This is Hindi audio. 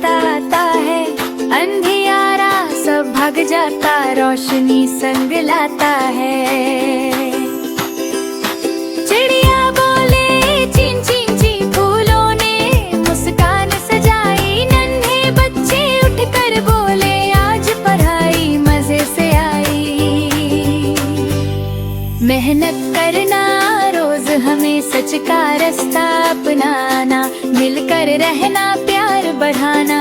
रास्ता आता है, अंधियारा सब भाग जाता, रोशनी संग लाता है। चिड़िया बोले चीं चीं चीं, फूलों ने मुस्कान सजाई, नन्हे बच्चे उठकर बोले आज पढ़ाई मजे से आई। मेहनत करना रोज हमें सच का रास्ता अपनाना, मिलकर रहना प्यार बढ़ाना,